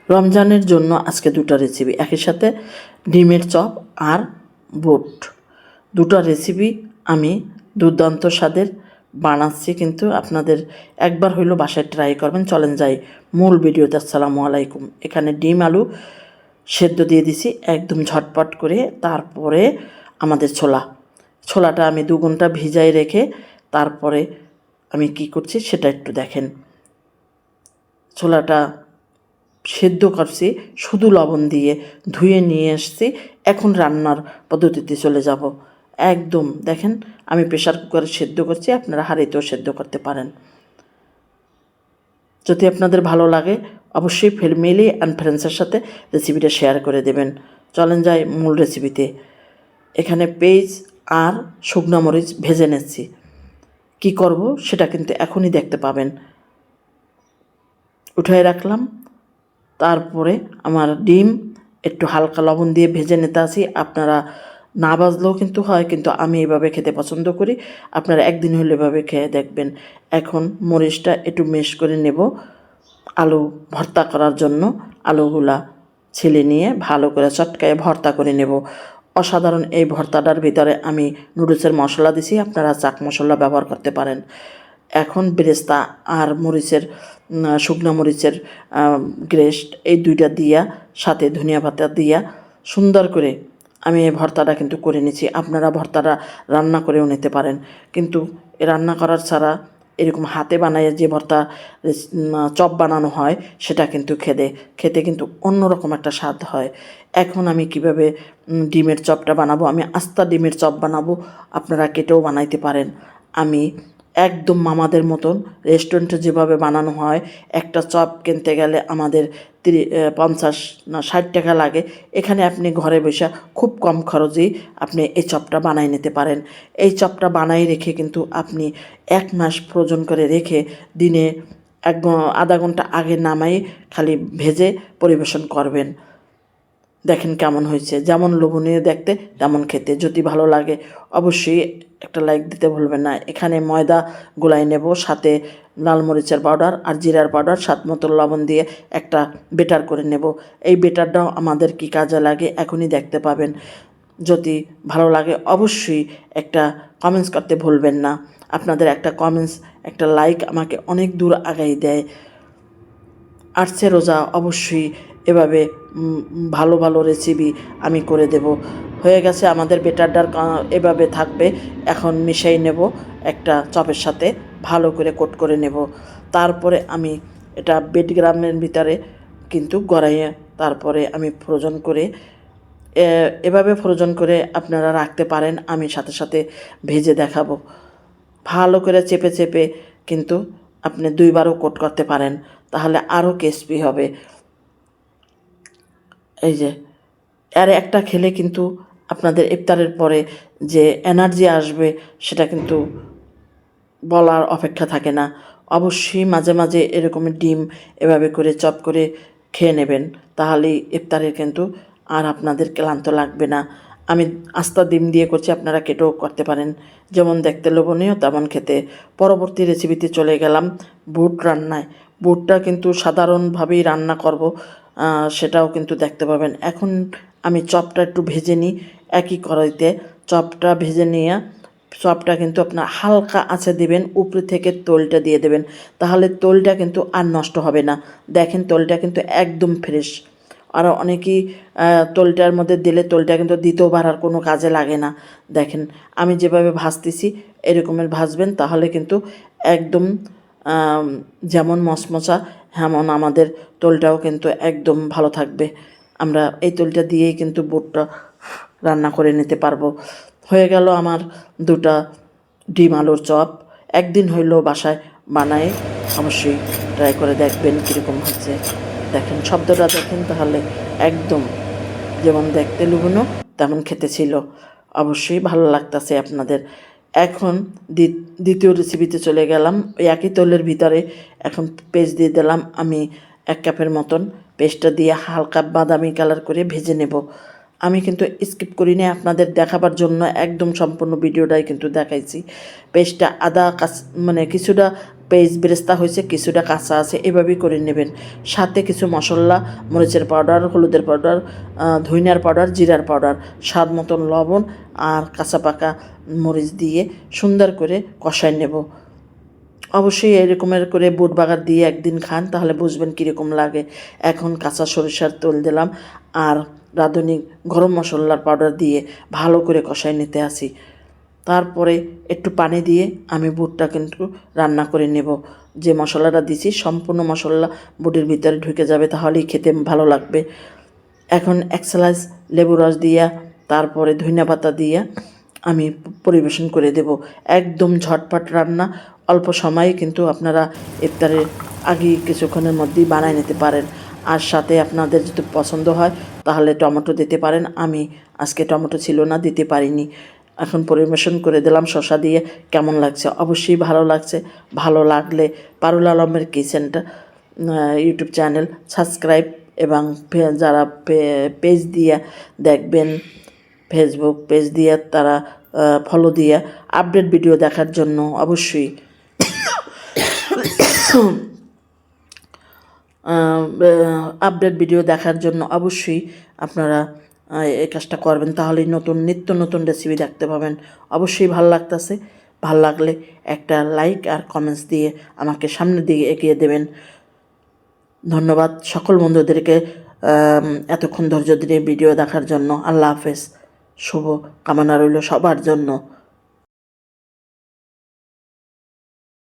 রমজানের জন্য আজকে দুটো রেসিপি, একই সাথে ডিমের চপ আর বুট। দুটো রেসিপি আমি দুর্দান্ত স্বাদের বানাচ্ছি, কিন্তু আপনাদের একবার হইলো বাসায় ট্রাই করবেন। চলেন যাই মূল ভিডিওতে। আসসালামু আলাইকুম। এখানে ডিম আলু সেদ্ধ দিয়ে দিছি একদম ঝটপট করে। তারপরে আমাদের ছোলাটা আমি 2 ঘন্টা ভিজাই রেখে তারপরে আমি কি করছি সেটা একটু দেখেন। ছোলাটা সেদ্ধ করছি শুধু লবণ দিয়ে, ধুয়ে নিয়ে এসছি। এখন রান্নার পদ্ধতিতে চলে যাব। একদম দেখেন, আমি প্রেশার কুকারে সেদ্ধ করছি, আপনারা হাঁড়িতেও সেদ্ধ করতে পারেন। যদি আপনাদের ভালো লাগে অবশ্যই ফ্যামিলি অ্যান্ড ফ্রেন্ডসের সাথে রেসিপিটা শেয়ার করে দেবেন। চলেন যাই মূল রেসিপিতে। এখানে পেঁয়াজ আর শুকনো মরিচ ভেজে নিচ্ছি। কি করব সেটা কিন্তু এখনই দেখতে পাবেন। উঠায় রাখলাম। তারপরে আমার ডিম একটু হালকা লবণ দিয়ে ভেজে নিতে আসি। আপনারা না ভাজলেও কিন্তু হয়, কিন্তু আমি এভাবে খেতে পছন্দ করি। আপনারা একদিন হলে এভাবে খেয়ে দেখবেন। এখন মরিচটা একটু মেশ করে নেব আলু ভর্তা করার জন্য। আলুগুলা ছিলে নিয়ে ভালো করে চটকায়ে ভর্তা করে নেব। অসাধারণ এই ভর্তাটার ভিতরে আমি নুডলসের মশলা দিছি, আপনারা চাক মশলা ব্যবহার করতে পারেন। এখন বেরেস্তা আর শুকনো মরিচের গ্রেস্ট এই দুইটা দিয়া, সাথে ধনিয়া পাতা দিয়া সুন্দর করে আমি এই ভর্তাটা কিন্তু করে নিচ্ছি। আপনারা ভর্তাটা রান্না করেও নিতে পারেন, কিন্তু রান্না করার ছাড়া এরকম হাতে বানায় যে ভর্তা চপ বানানো হয় সেটা কিন্তু খেতে কিন্তু অন্যরকম একটা স্বাদ হয়। এখন আমি কিভাবে ডিমের চপটা বানাবো, আমি আস্তা ডিমের চপ বানাবো, আপনারা কেটেও বানাইতে পারেন। আমি একদম মামাদের মতন রেস্টুরেন্টে যেভাবে বানানো হয়, একটা চপ কিনতে গেলে আমাদের 50 না 60 টাকা লাগে। এখানে আপনি ঘরে বসে খুব কম খরচেই আপনি এই চপটা বানাই নিতে পারেন। এই চপটা বানাই রেখে কিন্তু আপনি 1 মাস ফ্রোজন করে রেখে দিনে আধা ঘন্টা আগে নামাই খালি ভেজে পরিবেশন করবেন। দেখেন কেমন হয়েছে, যেমন লোভনীয় দেখতে তেমন খেতে। যদি ভালো লাগে অবশ্যই একটা লাইক দিতে ভুলবেন না। এখানে ময়দা গোলাই নেব, সাথে লাল মরিচের পাউডার আর জিরার পাউডার, স্বাদ মতো লবণ দিয়ে একটা বেটার করে নেব। এই বেটারটাও আমাদের কি কাজে লাগে এখনই দেখতে পাবেন। যদি ভালো লাগে অবশ্যই একটা কমেন্টস করতে ভুলবেন না। আপনাদের একটা কমেন্টস, একটা লাইক আমাকে অনেক দূর আগাই দেয়। আসছে রোজা, অবশ্যই এভাবে ভালো ভালো রেসিপি আমি করে দেব। হয়ে গেছে আমাদের বেটারটার এভাবে থাকবে। এখন মিশাই নেব একটা চপের সাথে, ভালো করে কোট করে নেব। তারপরে আমি এটা বেডগ্রামের ভিতরে কিন্তু গড়াইয়ে তারপরে আমি ফ্রোজন করে এভাবে ফ্রোজন করে আপনারা রাখতে পারেন। আমি সাথে সাথে ভেজে দেখাবো। ভালো করে চেপে চেপে কিন্তু আপনি 2বারও কোট করতে পারেন, তাহলে আরও ক্রিস্পি হবে। এই যে আর একটা খেলে কিন্তু আপনাদের ইফতারের পরে যে এনার্জি আসবে সেটা কিন্তু বলার অপেক্ষা থাকে না। অবশ্যই মাঝে মাঝে এরকম ডিম এভাবে করে চপ করে খেয়ে নেবেন, তাহলেই ইফতারের কিন্তু আর আপনাদের ক্লান্ত লাগবে না। আমি আস্তা ডিম দিয়ে করছি, আপনারা কেটেও করতে পারেন। যেমন দেখতে লোভনীয় তেমন খেতে। পরবর্তী রেসিপিতে চলে গেলাম বুট রান্নায়। বুটটা কিন্তু সাধারণভাবেই রান্না করব, সেটাও কিন্তু দেখতে পাবেন। এখন আমি চপটা একটু ভেজে নিই একই কড়াইতে। চপটা ভেজে নিয়ে চপটা কিন্তু আপনার হালকা আঁচে দেবেন, উপরে থেকে তোলটা দিয়ে দেবেন, তাহলে তোলটা কিন্তু আর নষ্ট হবে না। দেখেন তোলটা কিন্তু একদম ফ্রেশ। আর অনেকেই তোলটার মধ্যে দিলে তোলটা কিন্তু দ্বিতীয়বার আর কোনো কাজে লাগে না। দেখেন আমি যেভাবে ভাজতেছি এরকমের ভাজবেন, তাহলে কিন্তু একদম যেমন মচমচা তেমন আমাদের তোলটাও কিন্তু একদম ভালো থাকবে। আমরা এই তোলটা দিয়েই কিন্তু বুটটা রান্না করে নিতে পারবো। হয়ে গেল আমার 2টা ডিম আলুর চপ। একদিন হইল বাসায় বানাই, অবশ্যই ট্রাই করে দেখবেন কীরকম হচ্ছে। দেখেন শব্দটা দেখেন, তাহলে একদম যেমন দেখতে লুবনো তেমন খেতে ছিল। অবশ্যই ভালো লাগতেছে আপনাদের। এখন দ্বিতীয় রেসিপিতে চলে গেলাম। ওই একই তৈলের ভিতরে এখন পেস্ট দিয়ে দিলাম আমি 1 কাপের মতন। পেস্টটা দিয়ে হালকা বাদামি কালার করে ভেজে নেব। আমি কিন্তু স্কিপ করি না, আপনাদের দেখাবার জন্য একদম সম্পূর্ণ ভিডিওটাই কিন্তু দেখাইছি। পেস্টটা কিছুটা পেঁয়াজ বেরেস্তা হয়েছে, কিছুটা কাঁচা আছে, এভাবেই করে নেবেন। সাথে কিছু মশলা, মরিচের পাউডার, হলুদের পাউডার, ধনিয়ার পাউডার, জিরার পাউডার, স্বাদ মতন লবণ আর কাঁচা পাকা মরিচ দিয়ে সুন্দর করে কষায় নেব। অবশ্যই এরকমের করে বুট বাগার দিয়ে একদিন খান, তাহলে বুঝবেন কীরকম লাগে। এখন কাঁচা সরিষার তেল দিলাম আর রাঁধুনি গরম মশলার পাউডার দিয়ে ভালো করে কষায় নিতে আসি। তারপরে একটু পানি দিয়ে আমি বুটটা কিন্তু রান্না করে নেব। যে মশলাটা দিছি সম্পূর্ণ মশলা বুটের ভিতরে ঢুকে যাবে, তাহলেই খেতে ভালো লাগবে। এখন এক স্লাইস লেবু রস দিয়া তারপরে ধনিয়া পাতা দিয়া আমি পরিবেশন করে দেব। একদম ঝটপট রান্না, অল্প সময়ে কিন্তু আপনারা ইফতারের আগেই কিছুক্ষণের মধ্যেই বানায় নিতে পারেন। আর সাথে আপনাদের যদি পছন্দ হয় তাহলে টমেটো দিতে পারেন। আমি আজকে টমেটো ছিল না, দিতে পারিনি। এখন পরিবেশন করে দিলাম শসা দিয়ে। কেমন লাগছে? অবশ্যই ভালো লাগছে। ভালো লাগলে পারুল আলমের কিচেনটা ইউটিউব চ্যানেল সাবস্ক্রাইব এবং যারা পেজ দিয়ে দেখবেন, ফেসবুক পেজ দিয়ে তারা ফলো দিয়ে আপডেট ভিডিও দেখার জন্য অবশ্যই আপডেট ভিডিও দেখার জন্য অবশ্যই আপনারা এই কাজটা করবেন, তাহলেই নিত্য নতুন রেসিপি দেখতে পাবেন। অবশ্যই ভালো লাগতেছে। ভালো লাগলে একটা লাইক আর কমেন্টস দিয়ে আমাকে সামনের দিকে এগিয়ে দেবেন। ধন্যবাদ সকল বন্ধুদেরকে এতক্ষণ ধৈর্য দিয়ে ভিডিও দেখার জন্য। আল্লাহ হাফেজ। শুভ কামনা রইল সবার জন্য।